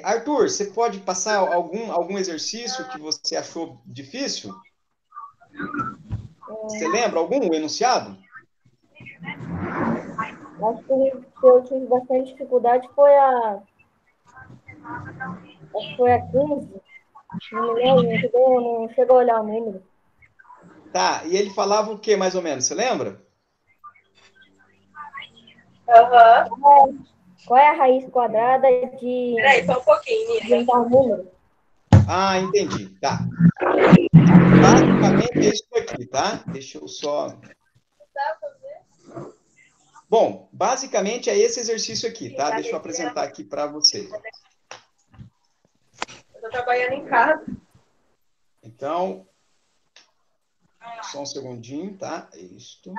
Arthur, você pode passar algum exercício que você achou difícil? Você lembra algum enunciado? Acho que eu tive bastante dificuldade acho que foi a 15. Não me lembro, não chegou a olhar o número. Tá, e ele falava o que mais ou menos? Você lembra? Aham. Qual é a raiz quadrada de Peraí, só um pouquinho, Nina. um tal número? Ah, entendi. Tá. Basicamente é isso aqui, tá? Deixa eu só. Bom, basicamente é esse exercício aqui, tá? Deixa eu apresentar aqui para vocês. Ó. Eu tô trabalhando em casa. Então, só um segundinho, tá? Isto.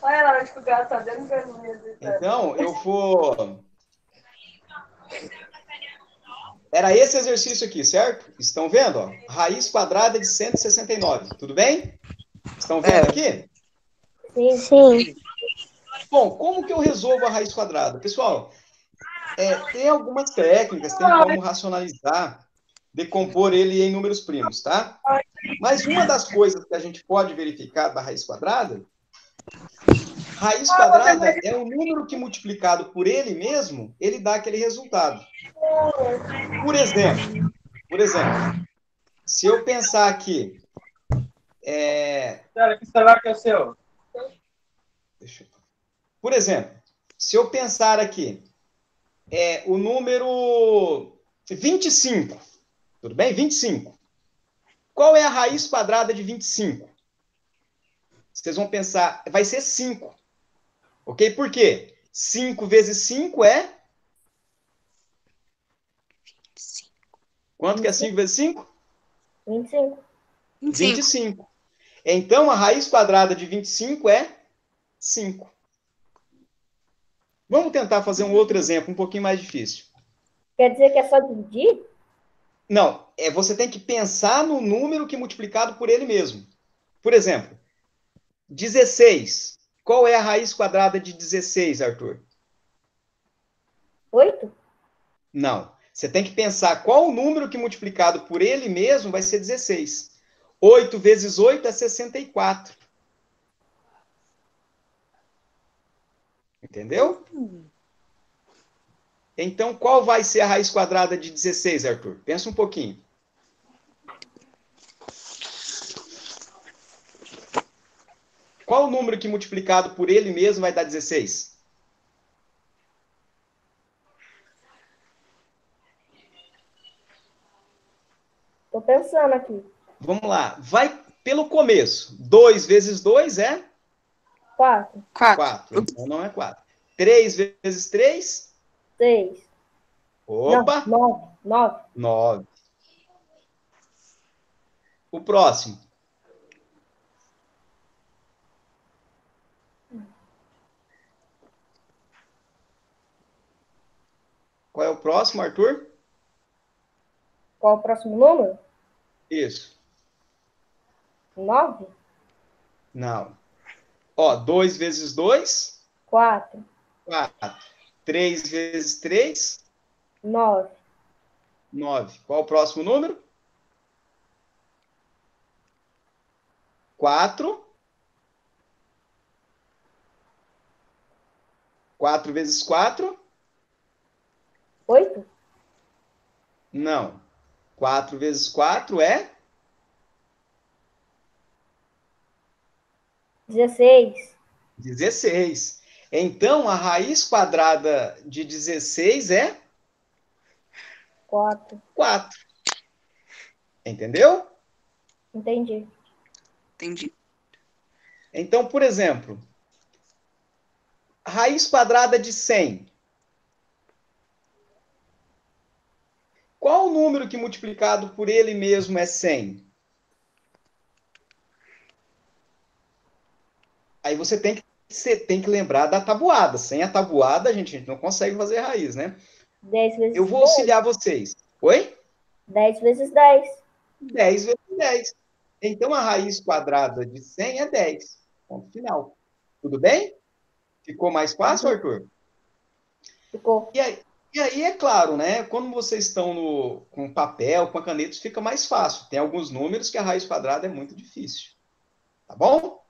Olha lá onde que o gato tá dando vergonha. Então, eu vou. Era esse exercício aqui, certo? Estão vendo? Ó? Raiz quadrada de 169. Tudo bem? Estão vendo aqui? Sim. Sim. Bom, como que eu resolvo a raiz quadrada? Pessoal, tem algumas técnicas, tem como racionalizar, decompor ele em números primos, tá? Mas uma das coisas que a gente pode verificar da raiz quadrada é um número que multiplicado por ele mesmo, ele dá aquele resultado. Por exemplo, se eu pensar aqui, Cara, que celular que é o seu? por exemplo, se eu pensar aqui, o número 25, tudo bem? 25. Qual é a raiz quadrada de 25? Vocês vão pensar, vai ser 5. Ok? Por quê? 5 vezes 5 é? Quanto que é 5 vezes 5? 25. 25. Então, a raiz quadrada de 25 é 5. Vamos tentar fazer um outro exemplo, um pouquinho mais difícil. Quer dizer que é só dividir? Não, você tem que pensar no número que multiplicado por ele mesmo. Por exemplo, 16. Qual é a raiz quadrada de 16, Arthur? 8? Não. Você tem que pensar qual o número que multiplicado por ele mesmo vai ser 16. 8 vezes 8 é 64. Entendeu? Então, qual vai ser a raiz quadrada de 16, Arthur? Pensa um pouquinho. Qual o número que multiplicado por ele mesmo vai dar 16? Tô pensando aqui. Vamos lá. Vai pelo começo. 2 vezes 2 é? 4, 4. Então, não é 4. 3 vezes 3? 6. Não, Opa! 9. 9. 9. O próximo. Qual é o próximo, Arthur? Qual o próximo número? Isso. 9? Não. Ó, 2 vezes 2? 4. 4. 3 vezes 3? 9. 9. Qual o próximo número? 4. 4 vezes 4? 8? Não. 4 vezes 4 é? 16. 16. Então, a raiz quadrada de 16 é 4. 4. Entendeu? Entendi. Entendi. Então, por exemplo, raiz quadrada de 100. Qual o número que multiplicado por ele mesmo é 100? Aí você tem que lembrar da tabuada. Sem a tabuada, a gente não consegue fazer raiz, né? 10 Eu vezes vou 10. auxiliar vocês. Oi? 10 vezes 10. 10 vezes 10. Então, a raiz quadrada de 100 é 10. Ponto final. Tudo bem? Ficou mais fácil, Arthur? Ficou. E aí? E aí, é claro, né? Quando vocês estão com papel, com a caneta, isso fica mais fácil. Tem alguns números que a raiz quadrada é muito difícil. Tá bom?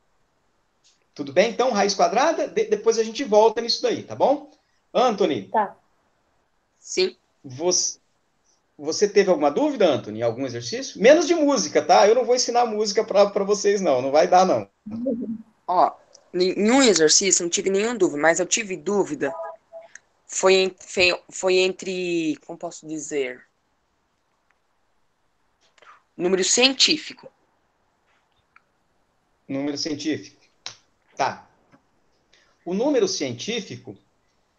Tudo bem? Então, raiz quadrada, depois a gente volta nisso daí, tá bom? Anthony, Tá. Sim. você teve alguma dúvida, Anthony, em algum exercício? Menos de música, tá? Eu não vou ensinar música para vocês, não. Não vai dar, não. Ó, nenhum exercício, não tive nenhuma dúvida, mas eu tive dúvida. Foi entre, como posso dizer, número científico. Número científico. Tá. O número científico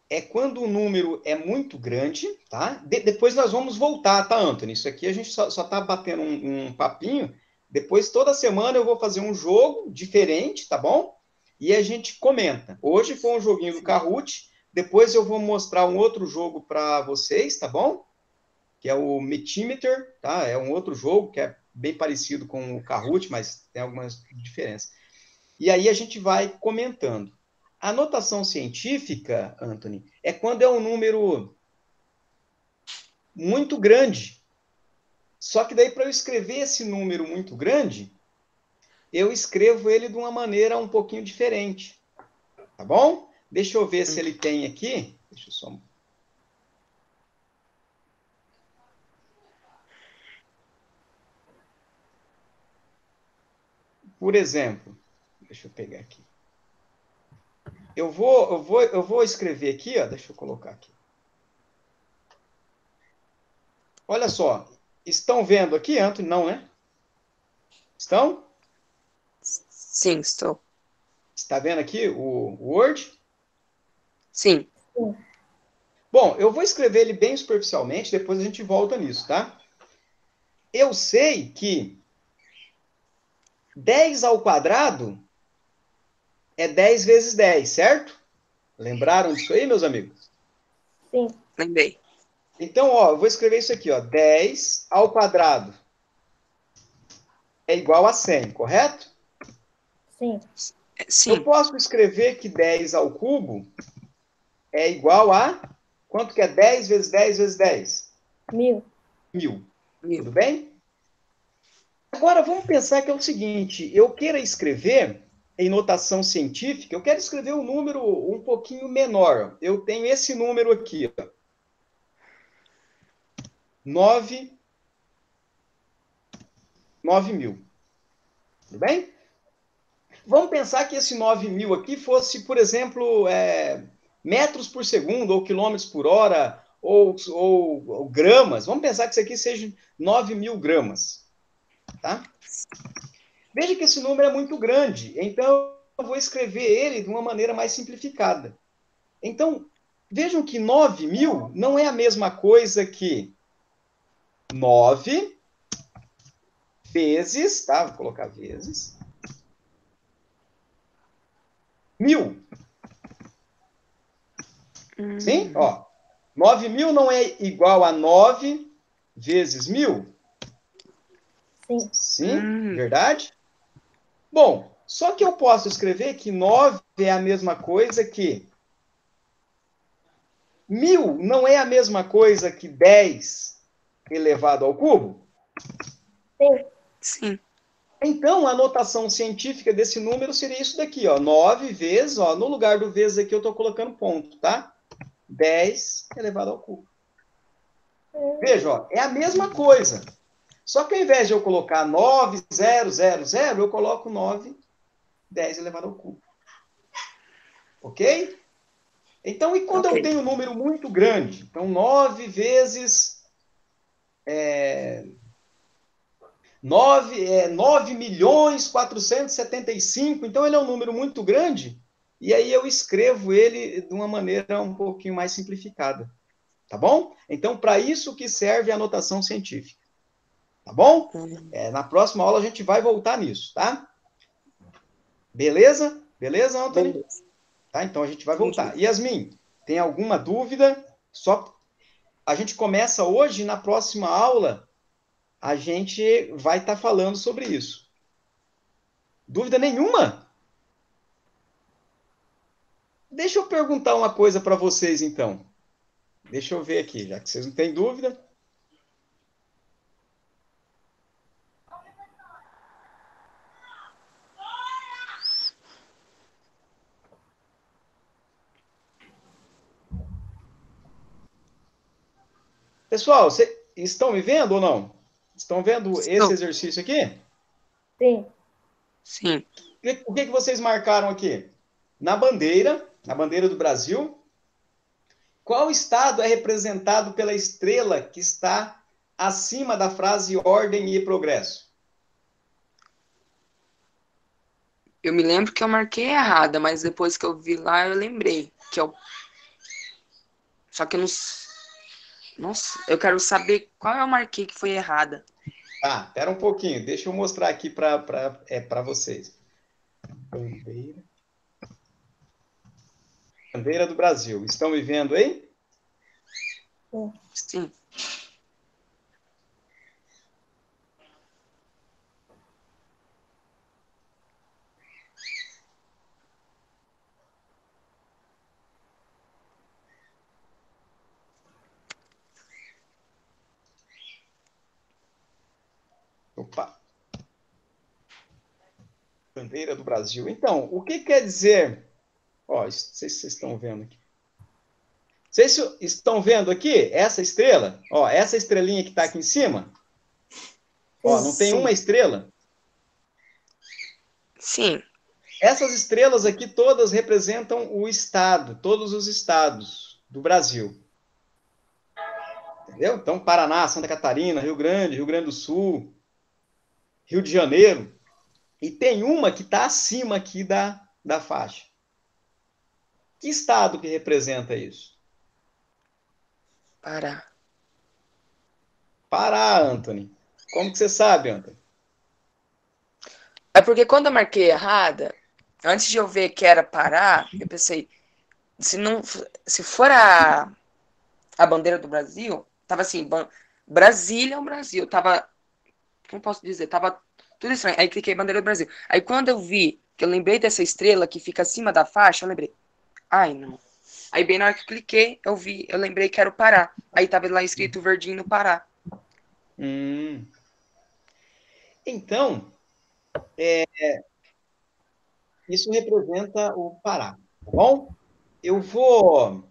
é quando o número é muito grande, tá? Depois nós vamos voltar, tá, Anthony? Isso aqui a gente só tá batendo um papinho. Depois, toda semana, eu vou fazer um jogo diferente, tá bom? E a gente comenta. Hoje foi um joguinho do Kahoot. Depois eu vou mostrar um outro jogo para vocês, tá bom? Que é o Metimeter, tá? É um outro jogo que é bem parecido com o Kahoot, mas tem algumas diferenças. E aí a gente vai comentando. A notação científica, Anthony, é quando é um número muito grande. Só que daí, para eu escrever esse número muito grande, eu escrevo ele de uma maneira um pouquinho diferente. Tá bom? Deixa eu ver se ele tem aqui. Deixa eu só. Por exemplo, deixa eu pegar aqui. Eu vou escrever aqui, ó. Deixa eu colocar aqui. Olha só. Estão vendo aqui, Anthony? Não, né? Estão? Sim, estou. Está vendo aqui o Word? Sim. Bom, eu vou escrever ele bem superficialmente, depois a gente volta nisso, tá? Eu sei que 10 ao quadrado é 10 vezes 10, certo? Lembraram disso aí, meus amigos? Sim. Lembrei. Então, ó, eu vou escrever isso aqui, ó. 10 ao quadrado é igual a 100, correto? Sim. Eu Sim. posso escrever que 10 ao cubo é igual a... Quanto que é 10 vezes 10 vezes 10? 1000. 1000. Mil. Tudo bem? Agora, vamos pensar que é o seguinte. Eu quero escrever em notação científica, eu quero escrever um número um pouquinho menor. Eu tenho esse número aqui, ó. 9.000. Tudo bem? Vamos pensar que esse 9.000 aqui fosse, por exemplo, metros por segundo, ou quilômetros por hora, ou gramas. Vamos pensar que isso aqui seja 9.000 gramas. Tá? Veja que esse número é muito grande, então eu vou escrever ele de uma maneira mais simplificada. Então, vejam que 9.000 não é a mesma coisa que 9 vezes, tá? Vou colocar vezes, 1.000. Sim? Ó, 9.000 não é igual a 9 vezes 1.000? Sim. Sim, verdade? Bom, só que eu posso escrever que 9 é a mesma coisa que 1.000 não é a mesma coisa que 10 elevado ao cubo? Sim. Sim. Então, a notação científica desse número seria isso daqui, ó. 9 vezes, ó, no lugar do vezes aqui eu estou colocando ponto, tá? 10 elevado ao cubo. Veja, ó, é a mesma coisa. Só que ao invés de eu colocar 9,000, eu coloco 9, 10 elevado ao cubo. Ok? Então, e quando eu tenho um número muito grande? Então, 9 vezes... 9.475.000, então ele é um número muito grande, e aí eu escrevo ele de uma maneira um pouquinho mais simplificada. Tá bom? Então, para isso que serve a notação científica. Tá bom? Na próxima aula a gente vai voltar nisso, tá? Beleza? Beleza, Anthony? Beleza. Tá, então a gente vai voltar. Yasmin, tem alguma dúvida? A gente começa hoje, na próxima aula, a gente vai estar falando sobre isso. Dúvida nenhuma? Deixa eu perguntar uma coisa para vocês, então. Deixa eu ver aqui, já que vocês não têm dúvida. Pessoal, vocês estão me vendo ou não? Estão vendo esse Estou. exercício aqui? Sim. Sim. O que vocês marcaram aqui? Na bandeira do Brasil, qual estado é representado pela estrela que está acima da frase ordem e progresso? Eu me lembro que eu marquei errada, mas depois que eu vi lá, eu lembrei que eu. Só que eu não. Nossa, eu quero saber qual eu marquei que foi errada. Tá, espera um pouquinho, deixa eu mostrar aqui para vocês. Bandeira. Bandeira do Brasil. Estão me vendo aí? Sim. Opa. Bandeira do Brasil. Então, o que quer dizer? Ó, não sei se vocês estão vendo aqui. Vocês estão vendo aqui essa estrela? Ó, essa estrelinha que está aqui em cima? Ó, não tem uma Sim. estrela? Sim. Essas estrelas aqui todas representam o estado, todos os estados do Brasil. Entendeu? Então, Paraná, Santa Catarina, Rio Grande do Sul, Rio de Janeiro. E tem uma que está acima aqui da faixa. Que estado que representa isso? Pará. Pará, Anthony. Como que você sabe, Anthony? É porque quando eu marquei errada, antes de eu ver que era Pará, eu pensei, se não, se for a bandeira do Brasil, tava assim, Brasília é o Brasil, tava, como posso dizer, tava tudo estranho. Aí cliquei bandeira do Brasil. Aí quando eu vi, que eu lembrei dessa estrela que fica acima da faixa, eu lembrei, ai não. Aí bem na hora que eu cliquei, eu lembrei que era o Pará. Aí tava lá escrito verdinho no Pará. Hum. Então, isso representa o Pará, tá bom? Eu vou,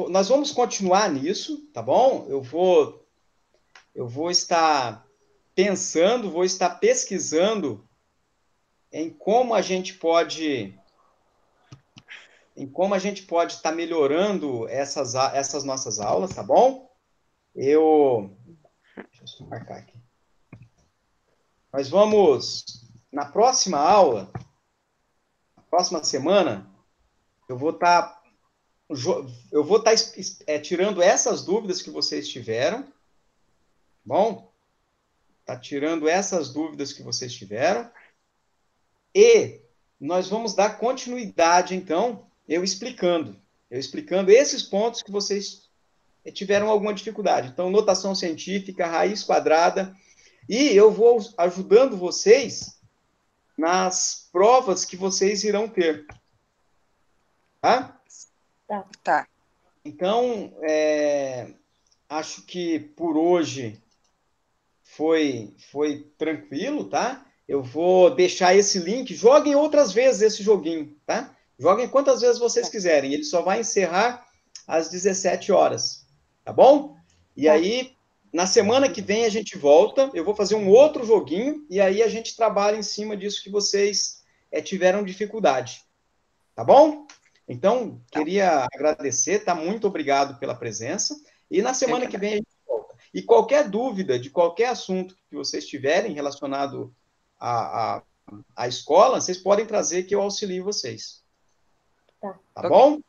nós vamos continuar nisso, tá bom? Eu vou estar pensando, vou estar pesquisando em como a gente pode, estar melhorando essas nossas aulas, tá bom? Deixa eu só marcar aqui. Nós vamos, na próxima aula, na próxima semana, eu vou estar tirando essas dúvidas que vocês tiveram, bom? Tá tirando essas dúvidas que vocês tiveram e nós vamos dar continuidade, então, eu explicando esses pontos que vocês tiveram alguma dificuldade. Então, notação científica, raiz quadrada, e eu vou ajudando vocês nas provas que vocês irão ter. Tá? Tá. Então, acho que por hoje foi tranquilo, tá? Eu vou deixar esse link. Joguem outras vezes esse joguinho, tá? Joguem quantas vezes vocês quiserem. Ele só vai encerrar às 17 horas, tá bom? E aí, na semana que vem a gente volta. Eu vou fazer um outro joguinho e aí a gente trabalha em cima disso que vocês tiveram dificuldade, tá bom? Então, queria agradecer, tá? Muito obrigado pela presença. E na semana que vem a gente volta. E qualquer dúvida de qualquer assunto que vocês tiverem relacionado à escola, vocês podem trazer que eu auxilio vocês. Tá bom?